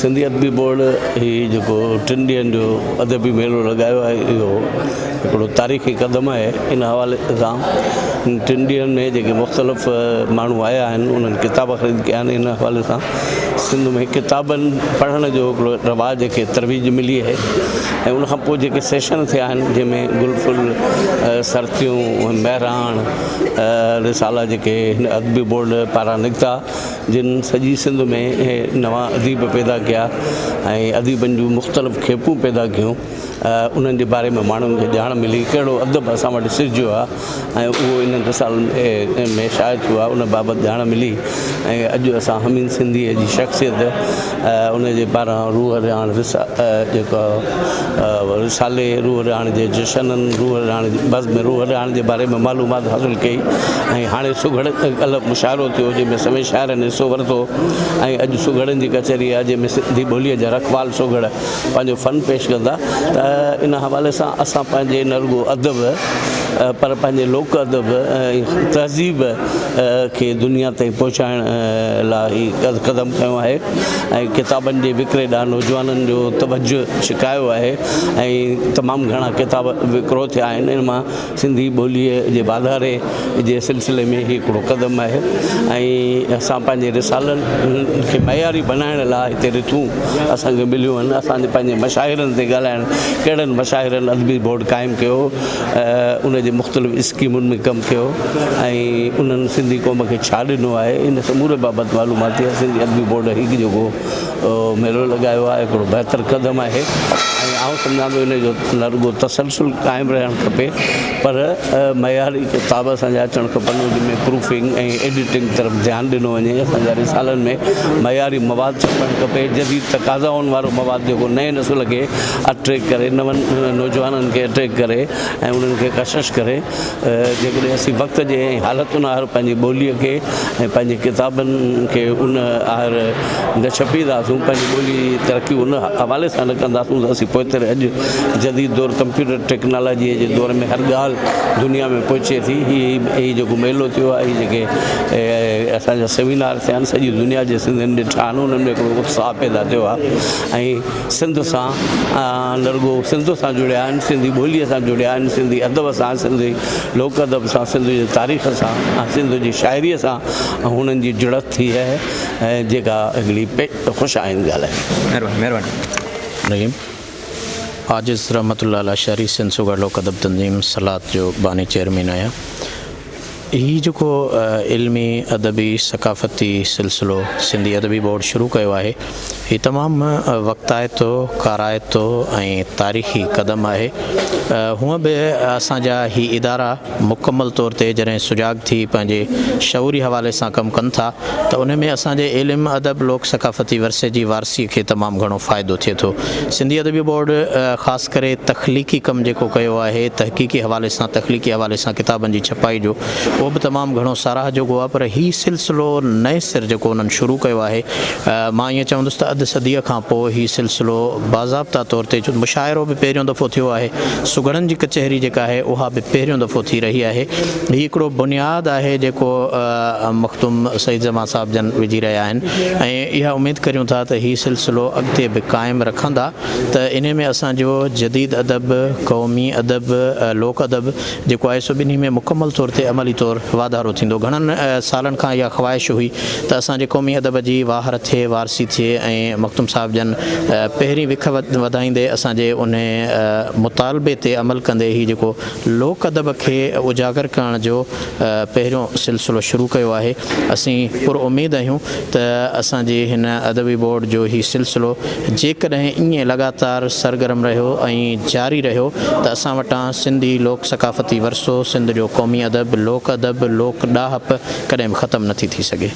सिंधी अदबी बोर्ड ही जेको 3 ॾींहंनि जो अदबी मेलो लॻायो आहे इहो हिकिड़ो तारीख़ी क़दम आहे। इन हवाले सां 3 ॾींहंनि में जेके मुख़्तलिफ़ माण्हू आया आहिनि उन्हनि किताब ख़रीद कया आहिनि। इन हवाले सां सिंध में किताबनि पढ़ण जो हिकिड़ो रवाज खे तरवीज मिली आहे ऐं उनखां पोइ जेके सेशन थिया आहिनि जंहिंमें गुलफुल सरतियूं महराण रिसाला जेके हिन अदबी बोर्ड पारां निकिता जिन सॼी सिंध में नवां अदीब पैदा कया ऐं अदीबनि जूं मुख़्तलिफ़ खेपूं पैदा कयूं। उन्हनि जे बारे में माण्हुनि खे ॼाण मिली कहिड़ो अदब असां वटि सिरजियो आहे ऐं उहो इन्हनि रिसालनि में शाया थियो आहे उन बाबति ॼाण मिली। ऐं अॼु असां हमीद सिंधीअ जी शख़्सियत उनजे पारां रूह रिहाण जेको रिसाले रूह रिहाण जे जशननि रूह रिहाण बज़्म रूह रिहाण जे बारे में मालूमात हासिलु कई ऐं हाणे सुघड़ कल्ह मुशाइरो थियो जंहिंमें सभई शाइरनि हिसो वरितो ऐं अॼु सुघड़नि जी कचहरी आहे जंहिंमें सिंधी ॿोलीअ जा रखवाल सुघड़ पंहिंजो फ़न पेश कंदा। त इन हवाले सां असां पंहिंजे न रुगो अदब पर पंहिंजे लोक अदब ऐं तहज़ीब खे दुनिया ताईं पहुचाइण लाइ ही क़दम खयों आहे ऐं किताबनि जे विकिरे ॾांहुं नौजवाननि जो तवजो छिकायो आहे ऐं तमामु घणा किताब विकिरो थिया आहिनि। इन मां सिंधी ॿोलीअ जे वाधारे जे सिलसिले में हिकिड़ो क़दम आहे ऐं असां पंहिंजे रिसालनि खे मयारी बनाइण लाइ हिते रिथूं असांखे मिलियूं आहिनि। असांजे पंहिंजे मशाइरनि ते ॻाल्हाइण कहिड़नि मशाइरनि अदबी बोर्ड क़ाइमु कयो उन जे मुख़्तलिफ़ स्कीमुनि में कमु कयो ऐं उन्हनि सिंधी क़ौम खे छा ॾिनो आहे इन समूरे बाबति मालूमात थी। सिंधी अदबी बोर्ड हिकु जेको मेलो लॻायो आहे हिकिड़ो बहितरु क़दम आहे ऐं आउं सम्झां थो इन जो न रुगो तसलसुल क़ाइमु रहणु खपे पर मयारी किताब असांजा अचणु खपनि उनमें प्रूफिंग ऐं एडिटिंग तरफ़ ध्यानु ॾिनो वञे। असांजा रिसालनि में मयारी मवाद छपणु खपे जदीद तक़ाज़ाउनि वारो मवाद जेको नए नसुल खे अट्रैक्ट करे नवनि नौजवाननि खे अट्रैक्ट करे ऐं उन्हनि खे कशिश करे। जेकॾहिं असीं वक़्त जे हालतुनि आहिर पंहिंजी ॿोलीअ खे ऐं पंहिंजी किताबनि खे उन आहिर न छपींदासीं पंहिंजी ॿोली तरक़ी उन हवाले सां न कंदासीं त असीं पोइ अॼु जदीद दौर कंप्यूटर टेक्नोलॉजीअ जे दौर में हर ॻाल्हि दुनिया में पहुचे थी। हीअ जेको मेलो थियो आहे हीअ जेके असांजा सेमिनार थिया आहिनि सॼी दुनिया जे सिंधियुनि ॾिठा आहिनि उन्हनि में हिकिड़ो उत्साह पैदा थियो आहे ऐं सिंध सां न रुगो सिंध सां जुड़िया आहिनि सिंधी ॿोलीअ सां जुड़िया आहिनि सिंधी अदब सां सिंधी लोक अदब सां सिंध जी तारीख़ सां सिंध जी शाइरीअ सां हुननि जी जुड़त थी आहे ऐं जेका हिकिड़ी ख़ुशि आहिनि ॻाल्हि आहे। महिरबानी। आजिज़ रहमतुल्लाह अला शहरी सिंध सुघड़ लोक अदब तंज़ीम सलात जो बानी चेयरमैन आहियां। ही जेको इल्मी अदबी सकाफ़ती सिलसिलो सिंधी अदबी बोर्ड शुरू कयो आहे ही तमामु वक़्ताइतो काराइतो ऐं तारीख़ी क़दम आहे। हूअं बि असांजा ही इदारा मुकमल तौर ते जॾहिं सुजाग थी पंहिंजे शऊरी हवाले सां कमु कनि था त उन में असांजे इल्मु अदब लोक सकाफ़ती वरसे जी वारसी खे तमामु घणो फ़ाइदो थिए थो। सिंधी अदबी बोर्ड ख़ासि करे तख़लीक़ी कमु जेको कयो आहे तहक़ीक़ी हवाले सां तख़लीक़ी हवाले सां किताबनि जी छपाई जो उहो बि तमामु घणो साराह जोॻो आहे। पर हीउ सिलसिलो नए सिर जेको उन्हनि शुरू कयो आहे मां ईअं चवंदुसि त अधु सदीअ खां पोइ हीउ सिलसिलो बाज़ाब्ता तौर ते जो मुशाइरो बि पहिरियों दफ़ो थियो आहे सुघड़नि जी कचहरी जेका आहे उहा बि पहिरियों दफ़ो थी रही आहे। हीउ हिकिड़ो बुनियादु आहे जेको मखदूम सईद ज़मा साहिब जन विझी रहिया आहिनि ऐं इहा उमेदु करियूं था त हीउ सिलसिलो अॻिते बि क़ाइमु रखंदा त इन में असांजो जदीद अदब क़ौमी अदब लोक अदब जेको आहे सो ॿिन्ही में मुकमल तौर ते अमली तौर वाधारो थींदो। घणनि सालनि खां इहा ख़्वाहिश हुई त असांजे क़ौमी अदब जी वाहर थिए वारसी थिए ऐं मखदूम साहिब जन पहिरीं विख वधाईंदे असांजे उन मुतालबे ते अमल कंदे ही जेको लोक अदब खे उजागर करण जो पहिरियों सिलसिलो शुरू कयो आहे। असीं पुर उमेद आहियूं त असांजे हिन अदबी बोर्ड जो ही सिलसिलो जेकॾहिं ईअं लगातार सरगर्म रहियो ऐं जारी रहियो त असां वटां सिंधी लोक सकाफ़ती वरसो सिंध जो क़ौमी अदब लोक अदब लोक ॾाहप कॾहिं बि ख़तमु नथी थी सघे।